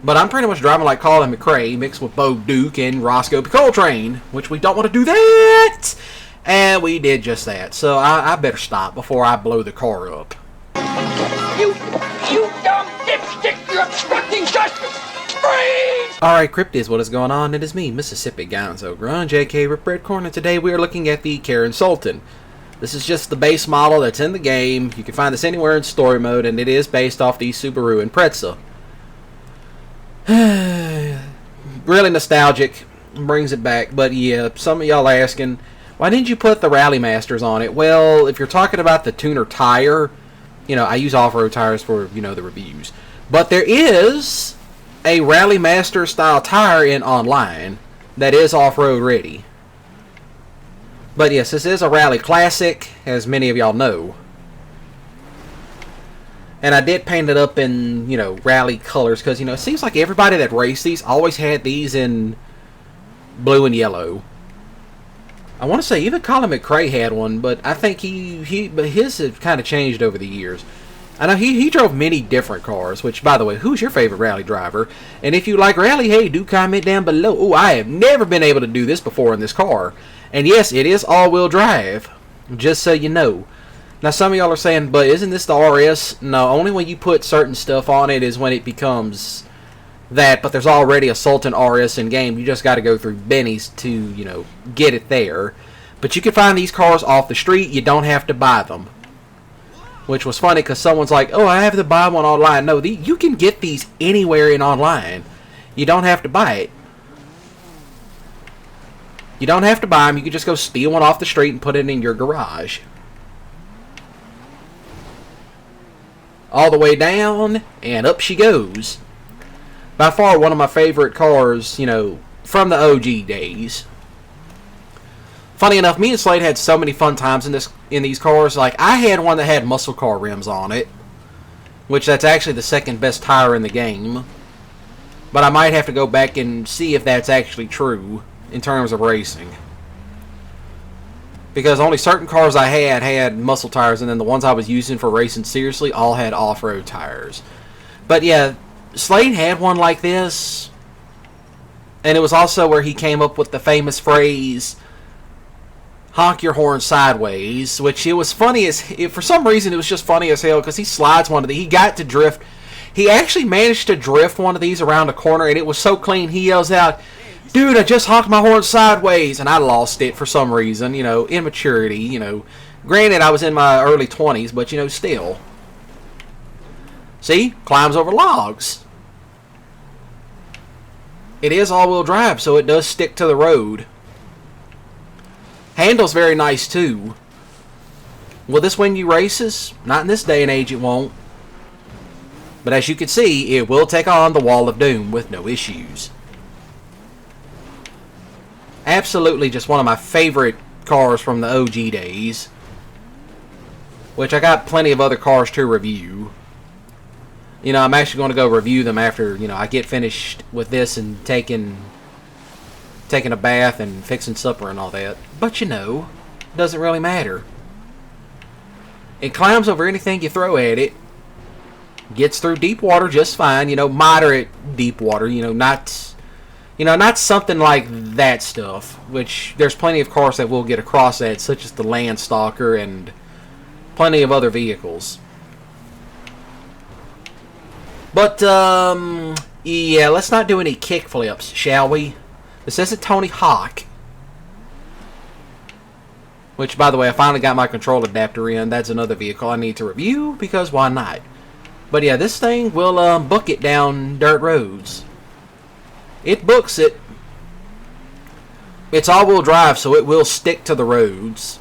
But I'm pretty much driving like Colin McRae mixed with Bo Duke and Roscoe Coltrane, which we don't want to do that. And we did just that. So I better stop before I blow the car up. You dumb dipstick! You're obstructing justice! Freeze! Alright, Cryptids, what is going on? It is me, Mississippi Gonzo Grun, JK Rip Red Corn, and today we are looking at the Karin Sultan. This is just the base model that's in the game. You can find this anywhere in story mode, and it is based off the Subaru Impreza. Really nostalgic, brings it back, but yeah, some of y'all asking, why didn't you put the Rally Masters on it? Well, if you're talking about the tuner tire, you know, I use off-road tires for, you know, the reviews. But there is a Rally Master style tire in online that is off-road ready. But yes, this is a Rally Classic, as many of y'all know. And I did paint it up in, you know, Rally colors, because, you know, it seems like everybody that raced these always had these in blue and yellow. I want to say even Colin McRae had one, but I think but his have kind of changed over the years. I know he drove many different cars, which, by the way, who's your favorite rally driver? And if you like rally, hey, do comment down below. Oh, I have never been able to do this before in this car. And yes, it is all-wheel drive, just so you know. Now, some of y'all are saying, but isn't this the RS? No, only when you put certain stuff on it is when it becomes that, but there's already a Sultan RS in game. You just got to go through Benny's to, you know, get it there. But you can find these cars off the street. You don't have to buy them. Which was funny because someone's like, oh, I have to buy one online. No, you can get these anywhere in online. You don't have to buy it. You don't have to buy them. You can just go steal one off the street and put it in your garage. All the way down, and up she goes. By far one of my favorite cars, you know, from the OG days. Funny enough, me and Slade had so many fun times in these cars. Like, I had one that had muscle car rims on it, which that's actually the second best tire in the game. But I might have to go back and see if that's actually true in terms of racing. Because only certain cars I had muscle tires, and then the ones I was using for racing seriously all had off-road tires. But yeah, Slade had one like this, and it was also where he came up with the famous phrase, honk your horn sideways, which it was funny as, for some reason it was just funny as hell, because he slides one of these, he got to drift, he actually managed to drift one of these around a corner, and it was so clean, he yells out, dude, I just honked my horn sideways, and I lost it for some reason, you know, immaturity, you know. Granted, I was in my early 20s, but, you know, still. See? Climbs over logs. It is all-wheel drive, so it does stick to the road. Handle's very nice, too. Will this win you races? Not in this day and age, it won't. But as you can see, it will take on the Wall of Doom with no issues. Absolutely just one of my favorite cars from the OG days. Which I got plenty of other cars to review. You know, I'm actually going to go review them after, you know, I get finished with this and taking a bath and fixing supper and all that. But you know, doesn't really matter. It climbs over anything you throw at it. Gets through deep water just fine, you know, moderate deep water, you know, not something like that stuff, which there's plenty of cars that will get across that, such as the Landstalker and plenty of other vehicles. But, yeah, let's not do any kick flips, shall we? This isn't Tony Hawk. Which, by the way, I finally got my control adapter in. That's another vehicle I need to review, because why not? But yeah, this thing will book it down dirt roads. It books it. It's all-wheel drive, so it will stick to the roads.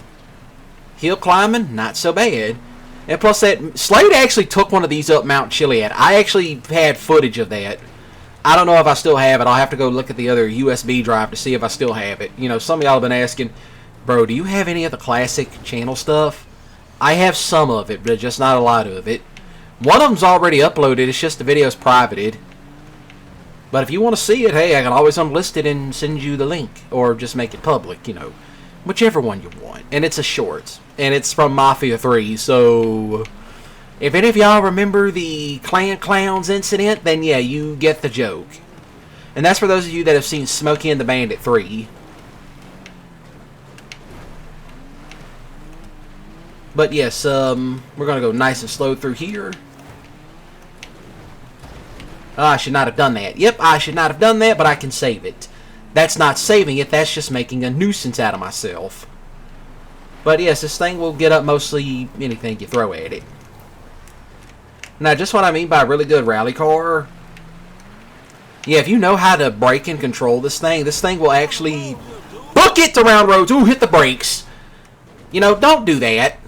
Hill climbing, not so bad. And plus that, Slade actually took one of these up Mount Chiliad. I actually had footage of that. I don't know if I still have it. I'll have to go look at the other USB drive to see if I still have it. You know, some of y'all have been asking, bro, do you have any of the classic channel stuff? I have some of it, but just not a lot of it. One of them's already uploaded. It's just the video's privated. But if you want to see it, hey, I can always unlist it and send you the link. Or just make it public, you know. Whichever one you want. And it's a short. And it's from Mafia 3, so If any of y'all remember the Clan Clowns incident, then yeah, you get the joke. And that's for those of you that have seen Smokey and the Bandit 3. But yes, we're going to go nice and slow through here. Oh, I should not have done that. Yep, I should not have done that, but I can save it. That's not saving it, that's just making a nuisance out of myself. But yes, this thing will get up mostly anything you throw at it. Now, just what I mean by a really good rally car. Yeah, if you know how to brake and control this thing will actually book it around roads. Ooh, hit the brakes. You know, don't do that.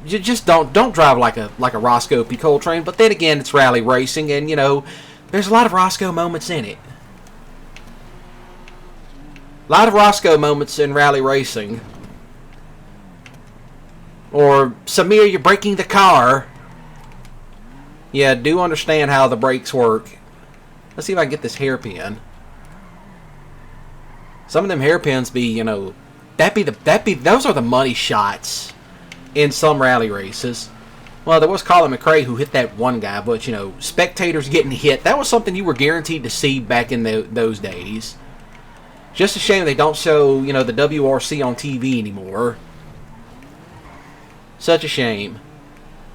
Just don't drive like a Roscoe P. Coltrane. But then again, it's rally racing, and you know, there's a lot of Roscoe moments in it. A lot of Roscoe moments in rally racing. Or, Samir, you're braking the car. Yeah, do understand how the brakes work. Let's see if I can get this hairpin. Some of them hairpins be, you know, those are the money shots in some rally races. Well, there was Colin McRae who hit that one guy, but, you know, spectators getting hit, that was something you were guaranteed to see back in those days. Just a shame they don't show, you know, the WRC on TV anymore. Such a shame.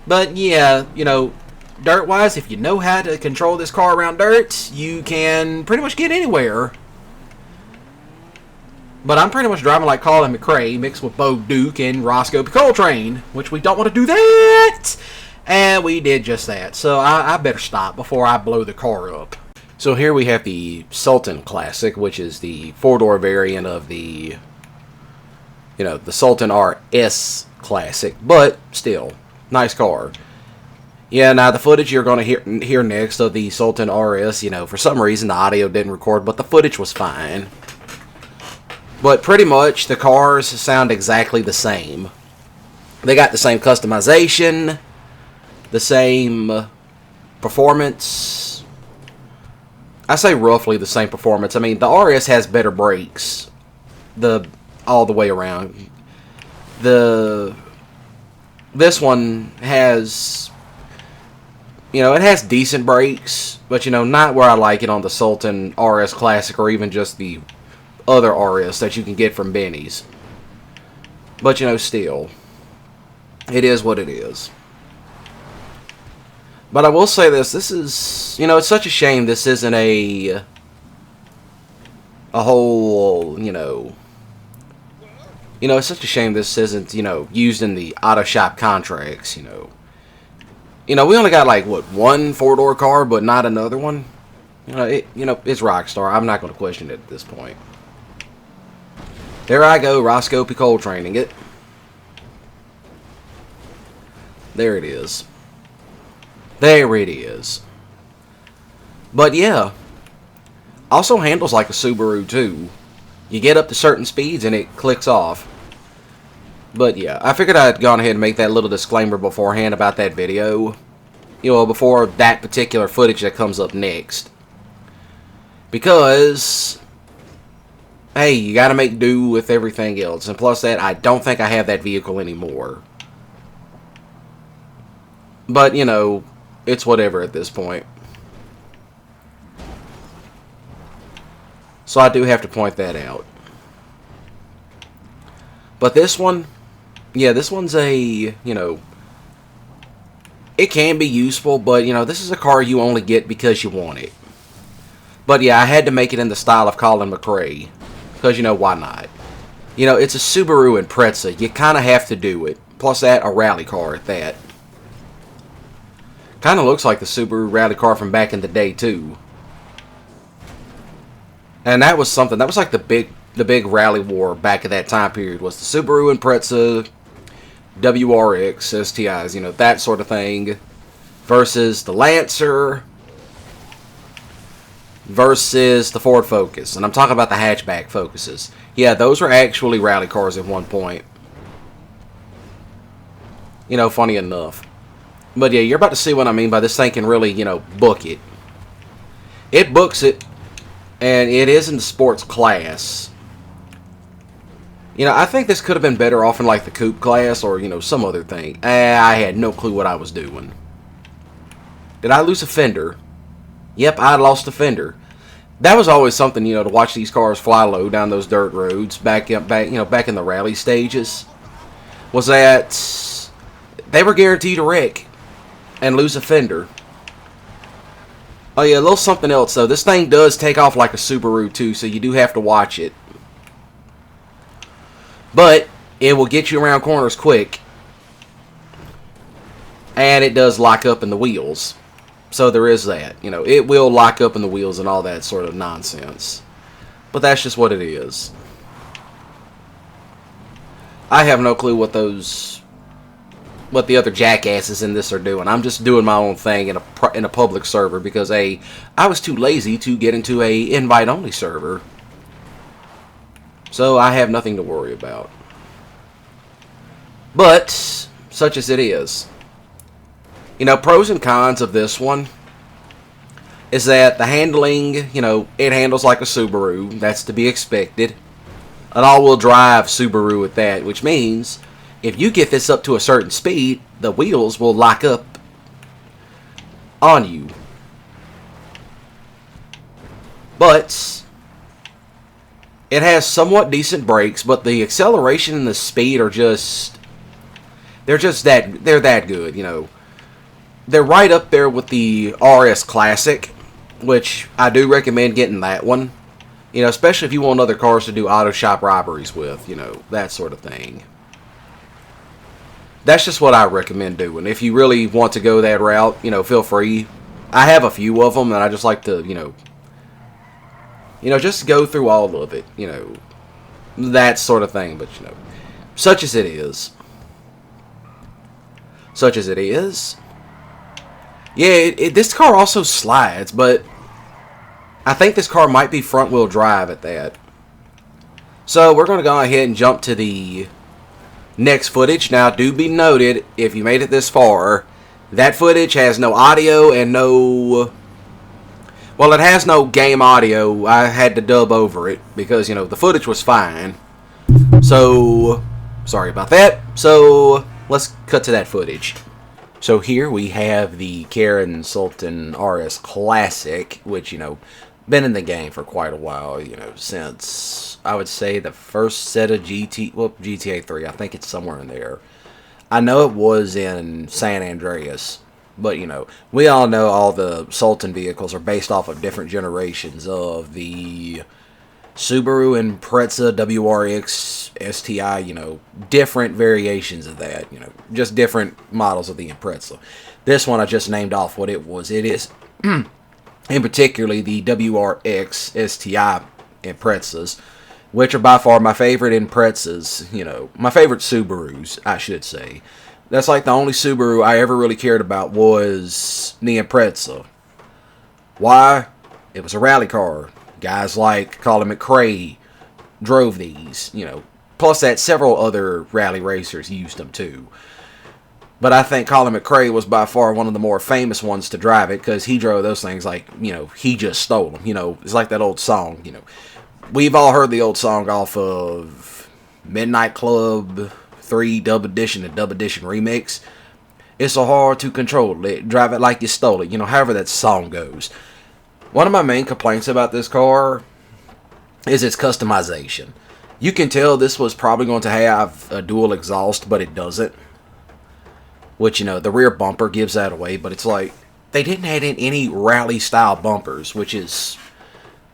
But, yeah, you know, dirt-wise, if you know how to control this car around dirt, you can pretty much get anywhere. But I'm pretty much driving like Colin McRae mixed with Bo Duke and Roscoe P. Coltrane, which we don't want to do that. And we did just that. So I better stop before I blow the car up. So here we have the Sultan Classic, which is the four-door variant of the, you know, the Sultan RS Classic. But still, nice car. Yeah, now the footage you're going to hear next of the Sultan RS, you know, for some reason the audio didn't record, but the footage was fine. But pretty much the cars sound exactly the same. They got the same customization, the same performance. I say roughly the same performance. I mean, the RS has better brakes all the way around. This one has, you know, it has decent brakes, but, you know, not where I like it on the Sultan RS Classic or even just the other RS that you can get from Benny's. But, you know, still, it is what it is. But I will say this is, you know, it's such a shame this isn't a whole, you know, it's such a shame this isn't, you know, used in the auto shop contracts, you know. You know, we only got like, what, one four-door car, but not another one? You know, it's Rockstar. I'm not going to question it at this point. There I go, Roscoe P. Coltraneing it. There it is. There it is. But yeah, also handles like a Subaru too. You get up to certain speeds and it clicks off. But yeah, I figured I'd gone ahead and make that little disclaimer beforehand about that video. You know, before that particular footage that comes up next. Because, hey, you gotta make do with everything else. And plus that, I don't think I have that vehicle anymore. But, you know, it's whatever at this point. So I do have to point that out. But this one, yeah, this one's a, you know, it can be useful, but, you know, this is a car you only get because you want it. But, yeah, I had to make it in the style of Colin McRae. Because, you know, why not? You know, it's a Subaru Impreza. You kind of have to do it. Plus that, a rally car at that. Kind of looks like the Subaru rally car from back in the day, too. And that was something, that was like the big rally war back at that time period, was the Subaru Impreza, WRX, STIs, you know, that sort of thing, versus the Lancer, versus the Ford Focus. And I'm talking about the hatchback Focuses. Yeah, those were actually rally cars at one point. You know, funny enough. But yeah, you're about to see what I mean by this thing can really, you know, book it. It books it, and it is in the sports class. You know, I think this could have been better off in like the coupe class or, you know, some other thing. I had no clue what I was doing. Did I lose a fender? Yep, I lost a fender. That was always something, to watch these cars fly low down those dirt roads back in the rally stages. Was that they were guaranteed to wreck and lose a fender. Oh yeah, a little something else though. This thing does take off like a Subaru too, so you do have to watch it. But it will get you around corners quick. And it does lock up in the wheels. So there is that. It will lock up in the wheels and all that sort of nonsense. But that's just what it is. I have no clue what the other jackasses in this are doing. I'm just doing my own thing in a public server because I was too lazy to get into a invite-only server. So I have nothing to worry about. But such as it is. Pros and cons of this one is that the handling, it handles like a Subaru. That's to be expected. An all-wheel drive Subaru at that, which means if you get this up to a certain speed, the wheels will lock up on you. But it has somewhat decent brakes, but the acceleration and the speed are they're that good, They're right up there with the RS Classic, which I do recommend getting that one. Especially if you want other cars to do auto shop robberies with, that sort of thing. That's just what I recommend doing. If you really want to go that route, feel free. I have a few of them, and I just like to, just go through all of it, that sort of thing. But, such as it is. Such as it is. Yeah, this car also slides, but I think this car might be front-wheel drive at that. So we're going to go ahead and jump to the next footage. Now, do be noted, if you made it this far, that footage has no audio and no... Well, it has no game audio. I had to dub over it because, the footage was fine. So, sorry about that. So, let's cut to that footage. So here we have the Karin Sultan RS Classic, which, been in the game for quite a while, since, I would say, the first set of GTA 3. I think it's somewhere in there. I know it was in San Andreas, but, we all know all the Sultan vehicles are based off of different generations of the Subaru Impreza WRX STI, different variations of that, just different models of the Impreza. This one I just named off what it was. It is, in particularly, the WRX STI Imprezas, which are by far my favorite Imprezas, my favorite Subarus, I should say. That's like the only Subaru I ever really cared about was the Impreza. Why? It was a rally car. Guys like Colin McRae drove these, plus that several other rally racers used them too. But I think Colin McRae was by far one of the more famous ones to drive it because he drove those things like, he just stole them. It's like that old song, We've all heard the old song off of Midnight Club 3 Dub Edition and Dub Edition Remix. It's so hard to control it. Drive it like you stole it. However that song goes. One of my main complaints about this car is its customization. You can tell this was probably going to have a dual exhaust, but it doesn't. Which, the rear bumper gives that away, but it's like, they didn't add in any rally-style bumpers, which is,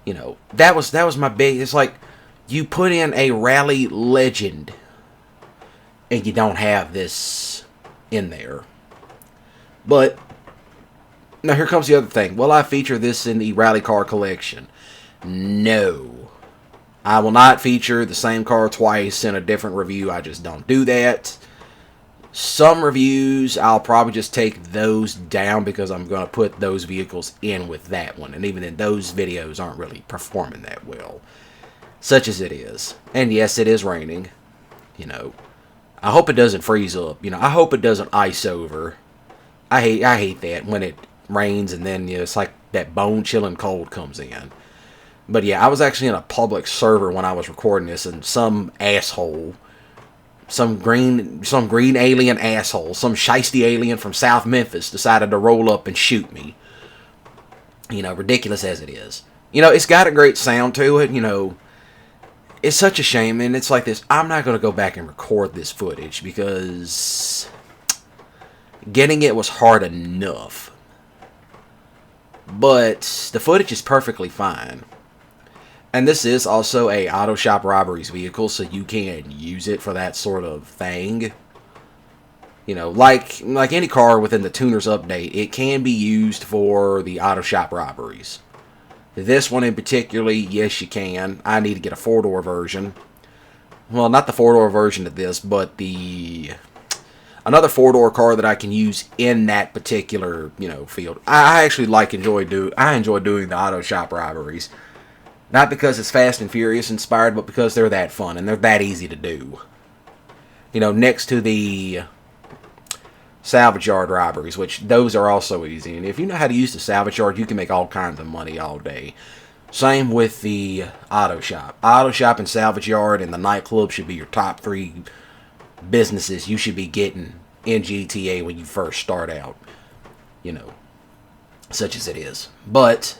that was my big, it's like, you put in a rally legend, and you don't have this in there. But now here comes the other thing. Will I feature this in the rally car collection? No. I will not feature the same car twice in a different review. I just don't do that. Some reviews, I'll probably just take those down because I'm going to put those vehicles in with that one. And even then, those videos aren't really performing that well. Such as it is. And yes, it is raining. I hope it doesn't freeze up. I hope it doesn't ice over. I hate that when it rains and then it's like that bone-chilling cold comes in. But yeah, I was actually in a public server when I was recording this, and some asshole some green alien asshole, some shiesty alien from South Memphis decided to roll up and shoot me. You know, ridiculous as it is. You know, it's got a great sound to it, you know. It's such a shame, and it's like this. I'm not going to go back and record this footage because getting it was hard enough. But the footage is perfectly fine. And this is also a auto shop robberies vehicle, so you can use it for that sort of thing. You know, like any car within the Tuners update, it can be used for the auto shop robberies. This one in particular, yes you can. I need to get a 4-door version. Well, not the 4-door version of this, but another 4-door car that I can use in that particular, you know, field. I actually enjoy doing the auto shop robberies. Not because it's Fast and Furious inspired, but because they're that fun and they're that easy to do. You know, next to the salvage yard robberies, which those are also easy. And if you know how to use the salvage yard, you can make all kinds of money all day. Same with the auto shop. Auto shop and salvage yard and the nightclub should be your top 3 businesses you should be getting in GTA when you first start out. You know, such as it is. But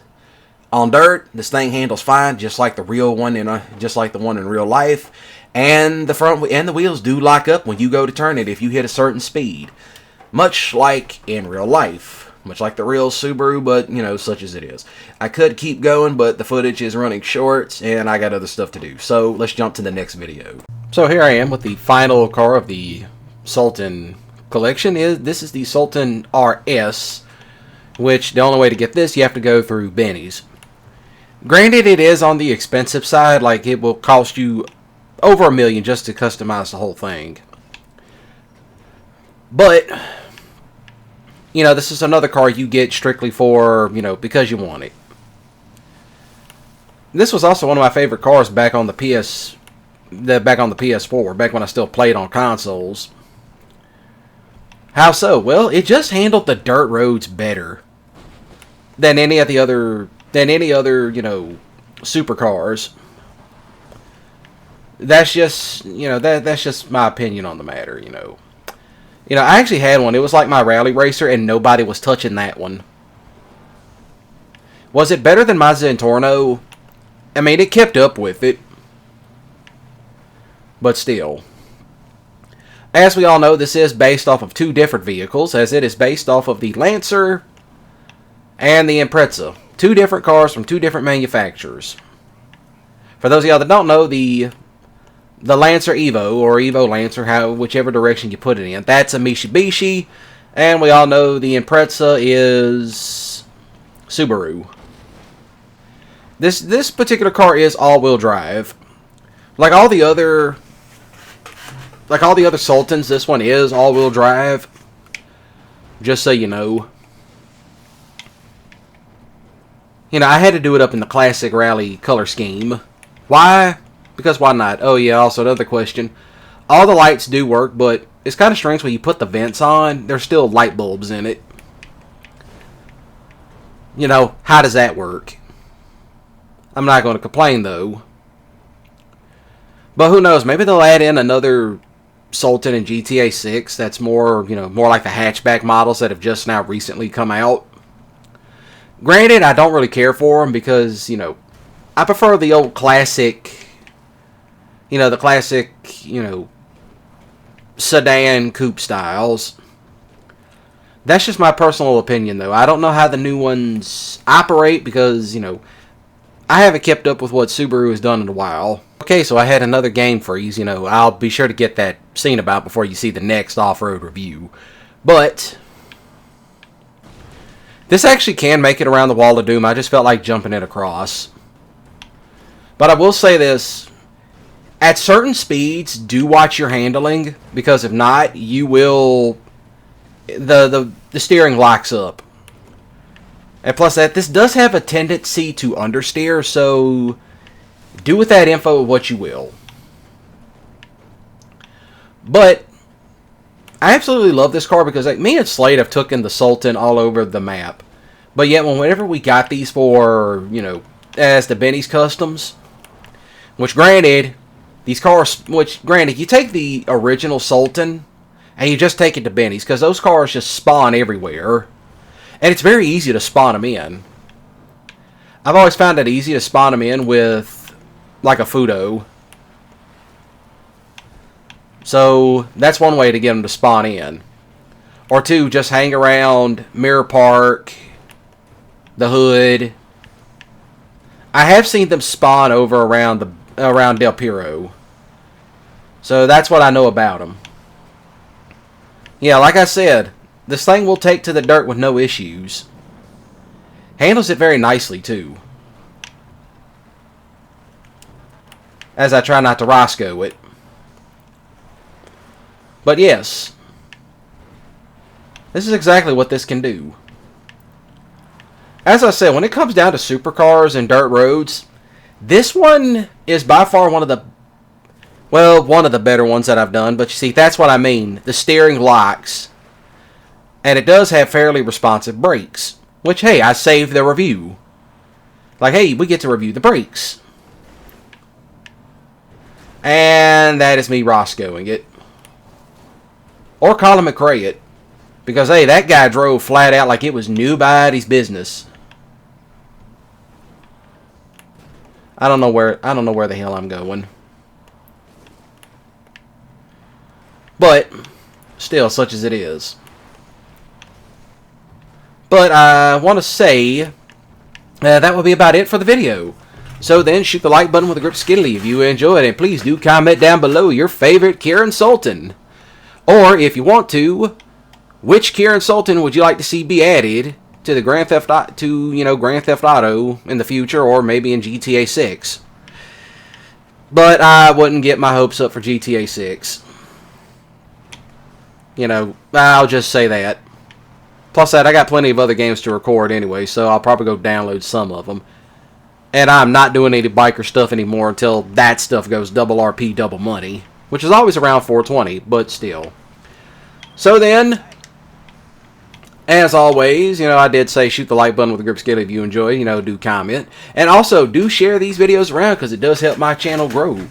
on dirt, this thing handles fine, just like the real one, just like the one in real life. And the front and the wheels do lock up when you go to turn it if you hit a certain speed. Much like in real life. Much like the real Subaru, but, you know, such as it is. I could keep going, but the footage is running short, and I got other stuff to do. So, let's jump to the next video. So, here I am with the final car of the Sultan collection. This is the Sultan RS, which the only way to get this, you have to go through Benny's. Granted, it is on the expensive side. Like, it will cost you over $1 million just to customize the whole thing. But, you know, this is another car you get strictly for, you know, because you want it. This was also one of my favorite cars back on the PS4, back when I still played on consoles. How so? Well, it just handled the dirt roads better than any other, you know, supercars. That's just, you know, that's just my opinion on the matter, you know. You know, I actually had one. It was like my rally racer, and nobody was touching that one. Was it better than my Zentorno? I mean, it kept up with it. But still. As we all know, this is based off of 2 different vehicles, as it is based off of the Lancer and the Impreza. 2 different cars from 2 different manufacturers. For those of y'all that don't know, the Lancer Evo, or Evo Lancer, whichever direction you put it in, that's a Mitsubishi, and we all know the Impreza is Subaru. This particular car is all-wheel drive. Like all the other Sultans, this one is all-wheel drive. Just so you know. You know, I had to do it up in the classic rally color scheme. Why? Because why not? Oh yeah, also another question. All the lights do work, but it's kind of strange when you put the vents on, there's still light bulbs in it. You know, how does that work? I'm not going to complain though. But who knows, maybe they'll add in another Sultan in GTA 6 that's more, you know, more like the hatchback models that have just now recently come out. Granted, I don't really care for them because, you know, I prefer the old classic, you know, sedan coupe styles. That's just my personal opinion, though. I don't know how the new ones operate because, you know, I haven't kept up with what Subaru has done in a while. Okay, so I had another game freeze, you know. I'll be sure to get that seen about before you see the next off-road review. But this actually can make it around the Wall of Doom. I just felt like jumping it across. But I will say this. At certain speeds, do watch your handling, because if not, you will... The steering locks up. And plus that, this does have a tendency to understeer, so do with that info what you will. But I absolutely love this car because, like, me and Slade have taken the Sultan all over the map. But yet, whenever we got these for, you know, as the Benny's Customs, which granted, These cars, which, granted, you take the original Sultan and you just take it to Benny's, because those cars just spawn everywhere. And it's very easy to spawn them in. I've always found it easy to spawn them in with, like, a Fudo. So, that's one way to get them to spawn in. Or two, just hang around Mirror Park, the Hood. I have seen them spawn over around Del Piro. So that's what I know about them. Yeah, like I said, this thing will take to the dirt with no issues. Handles it very nicely, too. As I try not to Roscoe it. But yes, this is exactly what this can do. As I said, when it comes down to supercars and dirt roads, this one is by far one of the better ones that I've done. But you see, that's what I mean. The steering locks. And it does have fairly responsive brakes. Which, hey, I saved the review. Like, hey, we get to review the brakes. And that is me Roscoeing it. Or Colin McRae it. Because, hey, that guy drove flat out like it was nobody's business. I don't know where the hell I'm going. But, still, such as it is. But I want to say that will be about it for the video. So then, shoot the like button with a grip skiddly if you enjoyed, and please do comment down below your favorite Karin Sultan. Or, if you want to, which Karin Sultan would you like to see be added to the Grand Theft Auto in the future, or maybe in GTA 6? But I wouldn't get my hopes up for GTA 6. I'll just say that. Plus that, I got plenty of other games to record anyway, so I'll probably go download some of them. And I'm not doing any biker stuff anymore until that stuff goes double RP, double money. Which is always around 420, but still. So then, as always, I did say shoot the like button with a grip skill if you enjoy, do comment. And also, do share these videos around because it does help my channel grow.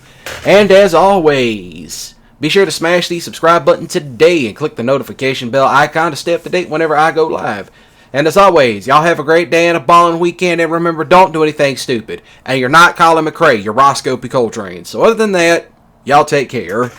And as always, be sure to smash the subscribe button today and click the notification bell icon to stay up to date whenever I go live. And as always, y'all have a great day and a balling weekend. And remember, don't do anything stupid. And you're not Colin McRae, you're Roscoe P. Coltrane. So other than that, y'all take care.